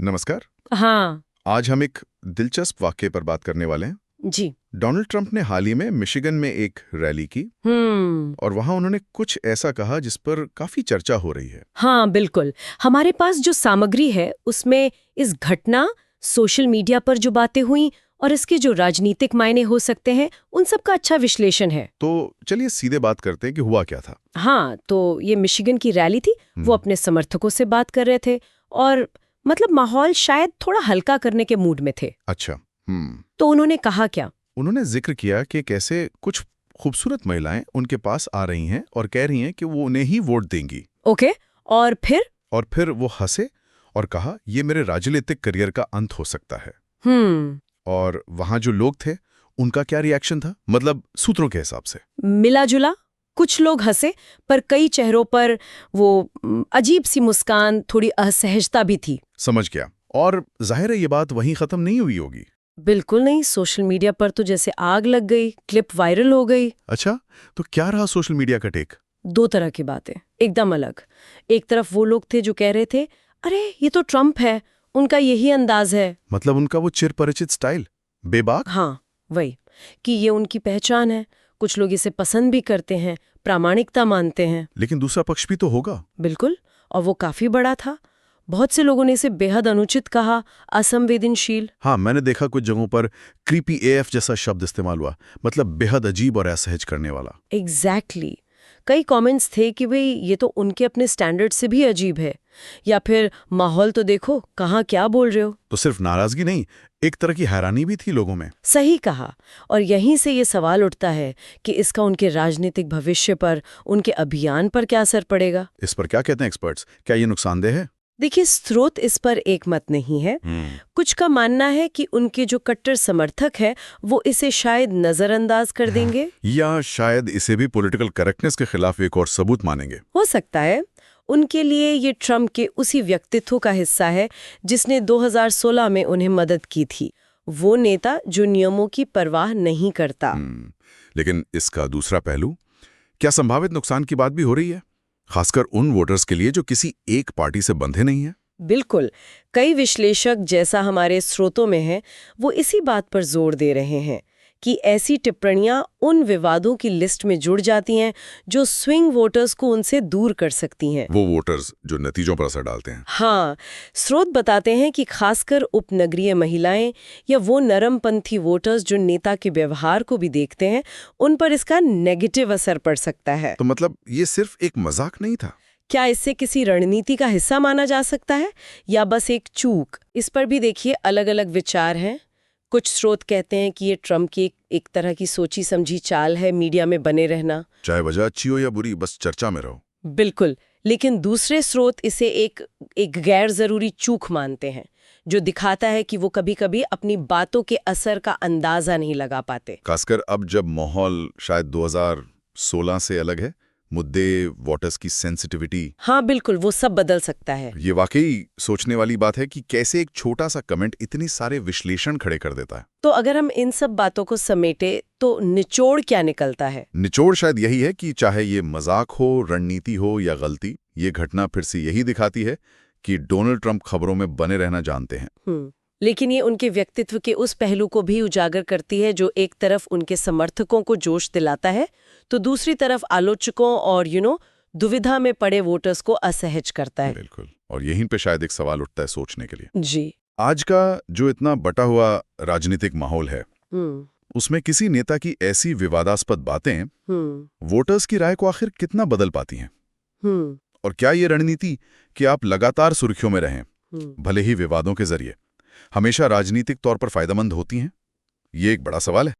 नमस्कार। हाँ आज हम एक दिलचस्प वाक़ये पर बात करने वाले हैं। जी। डोनाल्ड ट्रंप ने हाल ही में मिशिगन में एक रैली की हम्म। और वहां उन्होंने कुछ ऐसा कहा जिस पर काफी चर्चा हो रही है। हाँ बिल्कुल। हमारे पास जो सामग्री है उसमें इस घटना, सोशल मीडिया पर जो बातें हुई और इसके जो राजनीतिक मायने हो सकते हैं उन सब का अच्छा विश्लेषण है। तो चलिए सीधे बात करते हैं कि हुआ क्या था। हाँ, तो ये मिशिगन की रैली थी। वो अपने समर्थकों से बात कर रहे थे और मतलब माहौल शायद थोड़ा हल्का करने के मूड में थे। अच्छा। तो उन्होंने कहा क्या? उन्होंने जिक्र किया कि कैसे कुछ खूबसूरत महिलाएं उनके पास आ रही हैं और कह रही हैं कि वो उन्हें ही वोट देंगी। ओके। और फिर? और फिर वो हंसे और कहा ये मेरे राजनीतिक करियर का अंत हो सकता है। हम्म। और वहां जो लोग थे उनका क्या रिएक्शन था, मतलब सूत्रों के हिसाब से? मिला जुला। कुछ लोग हंसे पर कई चेहरों पर वो अजीब सी मुस्कान, थोड़ी असहजता भी थी। समझ गया। और जाहिर है ये बात वहीं खत्म नहीं हुई होगी। बिल्कुल नहीं। सोशल मीडिया पर तो जैसे आग लग गई, क्लिप वायरल हो गई। अच्छा, तो क्या रहा सोशल मीडिया का टेक? दो तरह की बातें, एकदम अलग। एक तरफ वो लोग थे जो कह रहे थे, अरे ये तो ट्रम्प है, उनका यही अंदाज है। मतलब उनका वो चिरपरिचित स्टाइल, बेबाक। हाँ, वही कि ये उनकी पहचान है। कुछ लोग इसे पसंद भी करते हैं, प्रामाणिकता मानते हैं। लेकिन दूसरा पक्ष भी तो होगा। बिल्कुल। और वो काफी बड़ा था। बहुत से लोगों ने इसे बेहद अनुचित कहा, असंवेदनशील। हाँ, मैंने देखा कुछ जगहों पर क्रीपी एएफ जैसा शब्द इस्तेमाल हुआ, मतलब बेहद अजीब और असहज करने वाला। एग्जैक्टली। कई कमेंट्स थे कि भाई ये तो उनके अपने स्टैंडर्ड से भी अजीब है, या फिर माहौल तो देखो, कहाँ क्या बोल रहे हो। तो सिर्फ नाराजगी नहीं, एक तरह की हैरानी भी थी लोगों में। सही कहा। और यहीं से ये सवाल उठता है कि इसका उनके राजनीतिक भविष्य पर, उनके अभियान पर क्या असर पड़ेगा। इस पर क्या कहते हैं एक्सपर्ट्स? क्या ये नुकसानदेह है? देखिए, स्रोत इस पर एक मत नहीं है। कुछ का मानना है कि उनके जो कट्टर समर्थक हैं वो इसे शायद नजरअंदाज कर देंगे, या शायद इसे भी पॉलिटिकल करेक्टनेस के खिलाफ एक और सबूत मानेंगे। हो सकता है। उनके लिए ये ट्रम्प के उसी व्यक्तित्व का हिस्सा है जिसने 2016 में उन्हें मदद की थी। वो नेता जो नियमों की परवाह नहीं करता। लेकिन इसका दूसरा पहलू, क्या संभावित नुकसान की बात भी हो रही है, खासकर उन वोटर्स के लिए जो किसी एक पार्टी से बंधे नहीं हैं? बिल्कुल। कई विश्लेषक, जैसा हमारे स्रोतों में है, वो इसी बात पर जोर दे रहे हैं कि ऐसी टिप्पणियां उन विवादों की लिस्ट में जुड़ जाती हैं जो स्विंग वोटर्स को उनसे दूर कर सकती हैं। वो वोटर्स जो नतीजों पर असर डालते हैं। हाँ, स्रोत बताते हैं कि खासकर उपनगरीय महिलाएं या वो नरमपंथी वोटर्स जो नेता के व्यवहार को भी देखते हैं, उन पर इसका नेगेटिव असर पड़ सकता है। तो मतलब ये सिर्फ एक मजाक नहीं था? क्या इससे किसी रणनीति का हिस्सा माना जा सकता है या बस एक चूक? इस पर भी देखिए अलग-अलग विचार हैं। कुछ स्रोत कहते हैं कि ये ट्रम्प की एक तरह की सोची समझी चाल है, मीडिया में बने रहना। चाहे वजह अच्छी हो या बुरी, बस चर्चा में रहो। बिल्कुल। लेकिन दूसरे स्रोत इसे एक गैर जरूरी चूक मानते हैं, जो दिखाता है कि वो कभी-कभी अपनी बातों के असर का अंदाजा नहीं लगा पाते। खासकर अब जब माहौल शायद 2016 से अलग है, मुद्दे, वोटर्स की सेंसिटिविटी। हाँ बिल्कुल, वो सब बदल सकता है। ये वाकई सोचने वाली बात है कि कैसे एक छोटा सा कमेंट इतनी सारे विश्लेषण खड़े कर देता है। तो अगर हम इन सब बातों को समेटे तो निचोड़ क्या निकलता है? निचोड़ शायद यही है कि चाहे ये मजाक हो, रणनीति हो या गलती, ये घटना फिर से यही दिखाती है कि डोनाल्ड ट्रंप खबरों में बने रहना जानते हैं। लेकिन ये उनके व्यक्तित्व के उस पहलू को भी उजागर करती है जो एक तरफ उनके समर्थकों को जोश दिलाता है, तो दूसरी तरफ आलोचकों और दुविधा में पड़े वोटर्स को असहज करता है। बिल्कुल। और यहीं पे शायद एक सवाल उठता है सोचने के लिए। जी। आज का जो इतना बटा हुआ राजनीतिक माहौल है, उसमें किसी नेता की ऐसी विवादास्पद बातें वोटर्स की राय को आखिर कितना बदल पाती हैं? और क्या ये रणनीति कि आप लगातार सुर्खियों में रहें, भले ही विवादों के जरिए, हमेशा राजनीतिक तौर पर फायदेमंद होती हैं? ये एक बड़ा सवाल है।